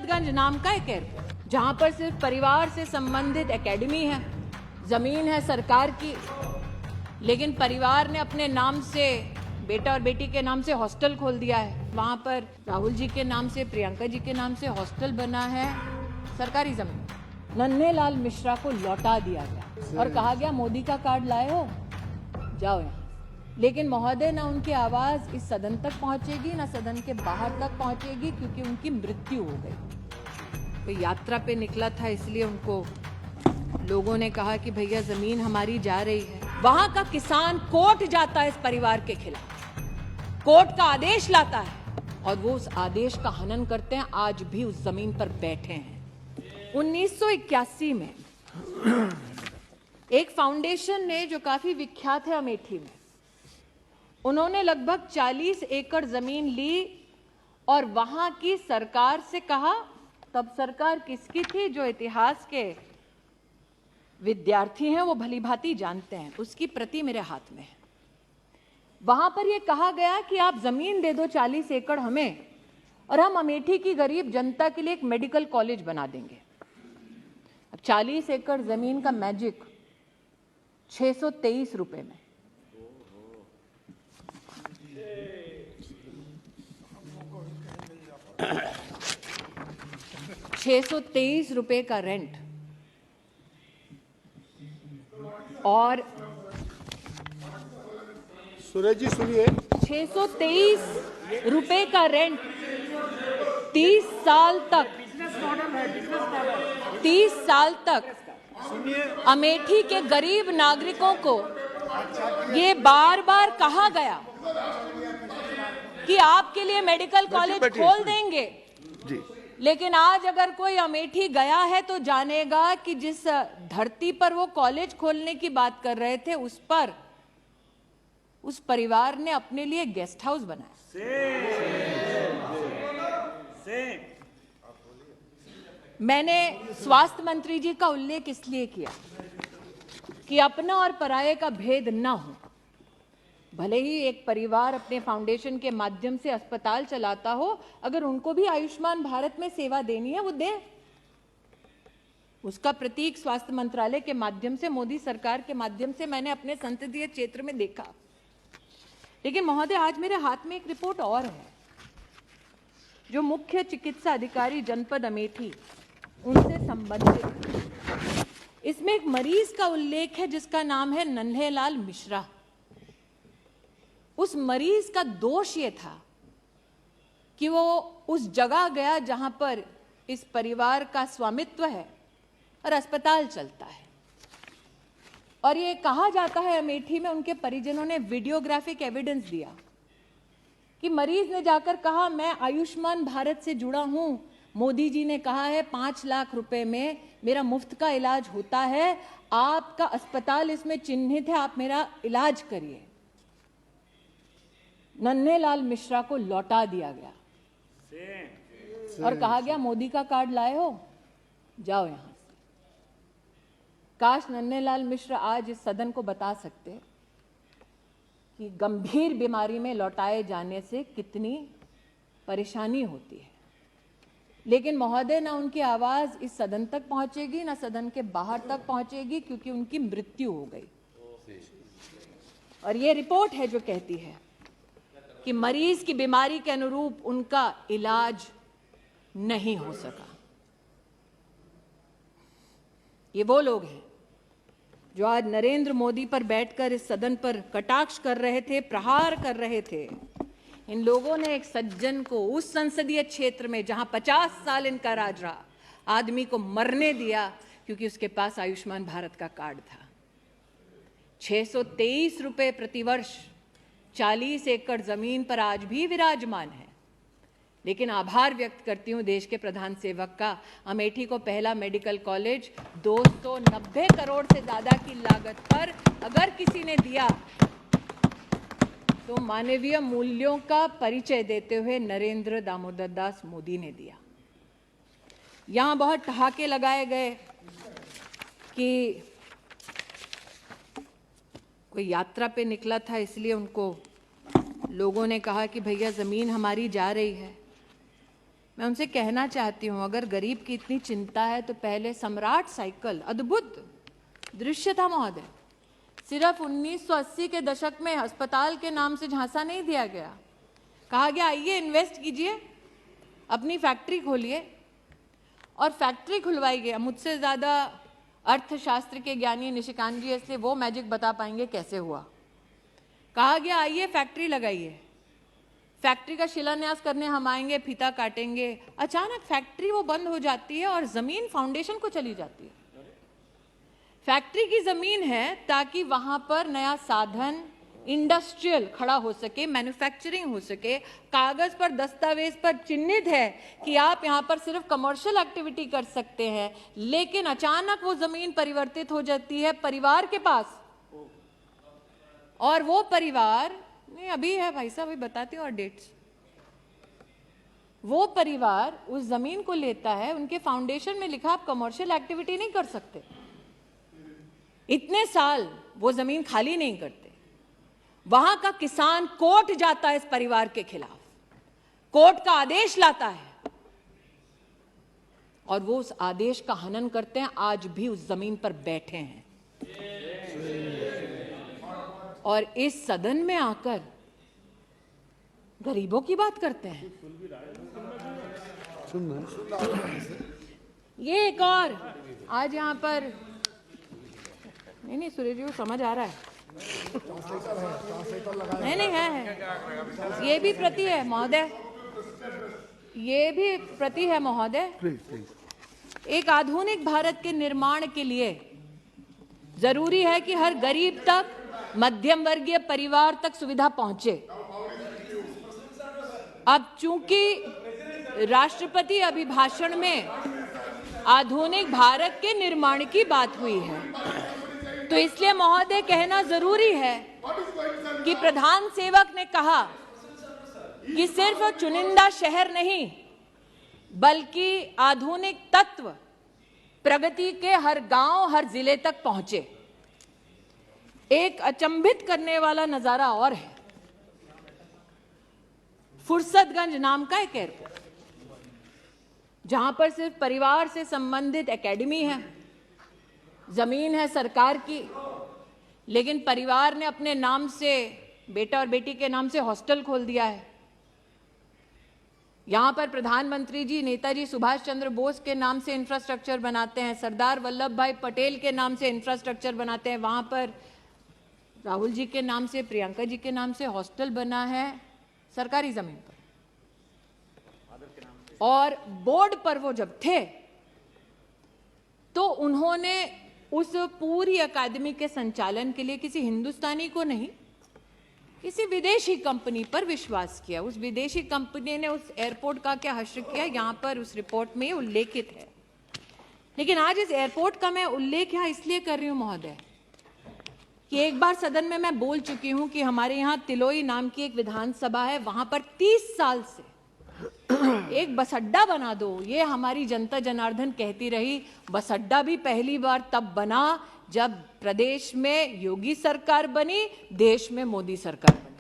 हजरतगंज नाम का एक एयरपोर्ट, जहां पर सिर्फ परिवार से संबंधित एकेडमी है, जमीन है सरकार की, लेकिन परिवार ने अपने नाम से, बेटा और बेटी के नाम से हॉस्टल खोल दिया है। वहां पर राहुल जी के नाम से, प्रियंका जी के नाम से हॉस्टल बना है सरकारी जमीन। नन्हेलाल मिश्रा को लौटा दिया गया और कहा गया मोदी का कार्ड लाए हो, जाओ यहाँ। लेकिन महोदय, ना उनकी आवाज इस सदन तक पहुंचेगी, ना सदन के बाहर तक पहुंचेगी, क्योंकि उनकी मृत्यु हो गई। तो यात्रा पे निकला था, इसलिए उनको लोगों ने कहा कि भैया जमीन हमारी जा रही है। वहां का किसान कोर्ट जाता है इस परिवार के खिलाफ, कोर्ट का आदेश लाता है और वो उस आदेश का हनन करते हैं। आज भी उस जमीन पर बैठे हैं। 1981 में एक फाउंडेशन ने, जो काफी विख्यात है अमेठी में, उन्होंने लगभग 40 एकड़ जमीन ली और वहां की सरकार से कहा, तब सरकार किसकी थी, जो इतिहास के विद्यार्थी हैं वो भली भांति जानते हैं, उसकी प्रति मेरे हाथ में है। वहां पर यह कहा गया कि आप जमीन दे दो 40 एकड़ हमें और हम अमेठी की गरीब जनता के लिए एक मेडिकल कॉलेज बना देंगे। अब 40 एकड़ जमीन का मैजिक 623 रुपए में। ₹623 का रेंट और सुरेश जी सुनिए, 623 रुपए का रेंट 30 साल तक, 30 साल तक अमेठी के गरीब नागरिकों को ये बार बार कहा गया कि आपके लिए मेडिकल कॉलेज खोल देंगे जी। लेकिन आज अगर कोई अमेठी गया है तो जानेगा कि जिस धरती पर वो कॉलेज खोलने की बात कर रहे थे, उस पर उस परिवार ने अपने लिए गेस्ट हाउस बनाया। मैंने स्वास्थ्य मंत्री जी का उल्लेख इसलिए किया कि अपना और पराये का भेद ना हो। भले ही एक परिवार अपने फाउंडेशन के माध्यम से अस्पताल चलाता हो, अगर उनको भी आयुष्मान भारत में सेवा देनी है वो दे। उसका प्रतीक स्वास्थ्य मंत्रालय के माध्यम से, मोदी सरकार के माध्यम से मैंने अपने संसदीय क्षेत्र में देखा। लेकिन महोदय, आज मेरे हाथ में एक रिपोर्ट और है, जो मुख्य चिकित्सा अधिकारी जनपद अमेठी, उनसे संबंधित। इसमें एक मरीज का उल्लेख है जिसका नाम है नन्हेलाल मिश्रा। उस मरीज का दोष ये था कि वो उस जगह गया जहां पर इस परिवार का स्वामित्व है और अस्पताल चलता है, और ये कहा जाता है अमेठी में उनके परिजनों ने वीडियोग्राफिक एविडेंस दिया कि मरीज ने जाकर कहा, मैं आयुष्मान भारत से जुड़ा हूं, मोदी जी ने कहा है 5 लाख रुपए में मेरा मुफ्त का इलाज होता है, आपका अस्पताल इसमें चिन्हित है, आप मेरा इलाज करिए। नन्हेलाल मिश्रा को लौटा दिया गया और कहा गया मोदी का कार्ड लाए हो, जाओ यहां से। काश नन्हेलाल मिश्रा आज इस सदन को बता सकते कि गंभीर बीमारी में लौटाए जाने से कितनी परेशानी होती है। लेकिन महोदय, ना उनकी आवाज इस सदन तक पहुंचेगी, ना सदन के बाहर तक पहुंचेगी, क्योंकि उनकी मृत्यु हो गई। और ये रिपोर्ट है जो कहती है कि मरीज की बीमारी के अनुरूप उनका इलाज नहीं हो सका। ये वो लोग हैं जो आज नरेंद्र मोदी पर बैठकर इस सदन पर कटाक्ष कर रहे थे, प्रहार कर रहे थे। इन लोगों ने एक सज्जन को उस संसदीय क्षेत्र में जहां 50 साल इनका राज रहा, आदमी को मरने दिया क्योंकि उसके पास आयुष्मान भारत का कार्ड था। 623 रुपए प्रतिवर्ष 40 एकड़ जमीन पर आज भी विराजमान है। लेकिन आभार व्यक्त करती हूं देश के प्रधान सेवक का, अमेठी को पहला मेडिकल कॉलेज 290 करोड़ से ज्यादा की लागत पर अगर किसी ने दिया तो मानवीय मूल्यों का परिचय देते हुए नरेंद्र दामोदर दास मोदी ने दिया। यहां बहुत ठहाके लगाए गए कि कोई यात्रा पे निकला था, इसलिए उनको लोगों ने कहा कि भैया जमीन हमारी जा रही है। मैं उनसे कहना चाहती हूं, अगर गरीब की इतनी चिंता है तो पहले सम्राट साइकिल अद्भुत दृश्य था महोदय। सिर्फ 1980 के दशक में अस्पताल के नाम से झांसा नहीं दिया गया, कहा गया आइए इन्वेस्ट कीजिए, अपनी फैक्ट्री खोलिए, और फैक्ट्री खुलवाई गई। मुझसे ज़्यादा अर्थशास्त्र के ज्ञानी निशिकांत जी, इसलिए वो मैजिक बता पाएंगे कैसे हुआ। कहा गया आइए फैक्ट्री लगाइए, फैक्ट्री का शिलान्यास करने हम आएंगे, फीता काटेंगे। अचानक फैक्ट्री वो बंद हो जाती है और जमीन फाउंडेशन को चली जाती है। फैक्ट्री की जमीन है ताकि वहां पर नया साधन इंडस्ट्रियल खड़ा हो सके, मैन्युफैक्चरिंग हो सके, कागज पर दस्तावेज पर चिन्हित है कि आप यहां पर सिर्फ कमर्शियल एक्टिविटी कर सकते हैं, लेकिन अचानक वो जमीन परिवर्तित हो जाती है परिवार के पास, और वो परिवार नहीं अभी है भाई साहब, अभी बताती हूँ और डेट्स। वो परिवार उस जमीन को लेता है, उनके फाउंडेशन में लिखा आप कमर्शियल एक्टिविटी नहीं कर सकते। इतने साल वो जमीन खाली नहीं करते। वहां का किसान कोर्ट जाता है इस परिवार के खिलाफ, कोर्ट का आदेश लाता है और वो उस आदेश का हनन करते हैं। आज भी उस जमीन पर बैठे हैं और इस सदन में आकर गरीबों की बात करते हैं। ये एक और आज यहां पर नहीं सुरेश जी को समझ आ रहा है, नहीं है, ये भी प्रति है महोदय, ये भी प्रति है महोदय। एक आधुनिक भारत के निर्माण के लिए जरूरी है कि हर गरीब तक, मध्यम वर्गीय परिवार तक सुविधा पहुंचे। अब चूंकि राष्ट्रपति अभिभाषण में आधुनिक भारत के निर्माण की बात हुई है, तो इसलिए महोदय कहना जरूरी है कि प्रधान सेवक ने कहा कि सिर्फ चुनिंदा शहर नहीं बल्कि आधुनिक तत्व प्रगति के हर गांव, हर जिले तक पहुंचे। एक अचंभित करने वाला नजारा और है, फुर्सतगंज नाम का एक एयरपोर्ट, जहां पर सिर्फ परिवार से संबंधित एकेडमी है, जमीन है सरकार की, लेकिन परिवार ने अपने नाम से, बेटा और बेटी के नाम से हॉस्टल खोल दिया है। यहां पर प्रधानमंत्री जी नेताजी सुभाष चंद्र बोस के नाम से इंफ्रास्ट्रक्चर बनाते हैं, सरदार वल्लभ भाई पटेल के नाम से इंफ्रास्ट्रक्चर बनाते हैं, वहां पर राहुल जी के नाम से, प्रियंका जी के नाम से हॉस्टल बना है सरकारी जमीन पर। और बोर्ड पर वो जब थे तो उन्होंने उस पूरी अकादमी के संचालन के लिए किसी हिंदुस्तानी को नहीं, किसी विदेशी कंपनी पर विश्वास किया। उस विदेशी कंपनी ने उस एयरपोर्ट का क्या हश्र किया, यहां पर उस रिपोर्ट में उल्लेखित है। लेकिन आज इस एयरपोर्ट का मैं उल्लेख यहां इसलिए कर रही हूं महोदय कि एक बार सदन में मैं बोल चुकी हूं कि हमारे यहां तिलोई नाम की एक विधानसभा है, वहां पर 30 साल से एक बस अड्डा बना दो, ये हमारी जनता जनार्दन कहती रही। बस अड्डा भी पहली बार तब बना जब प्रदेश में योगी सरकार बनी, देश में मोदी सरकार बनी।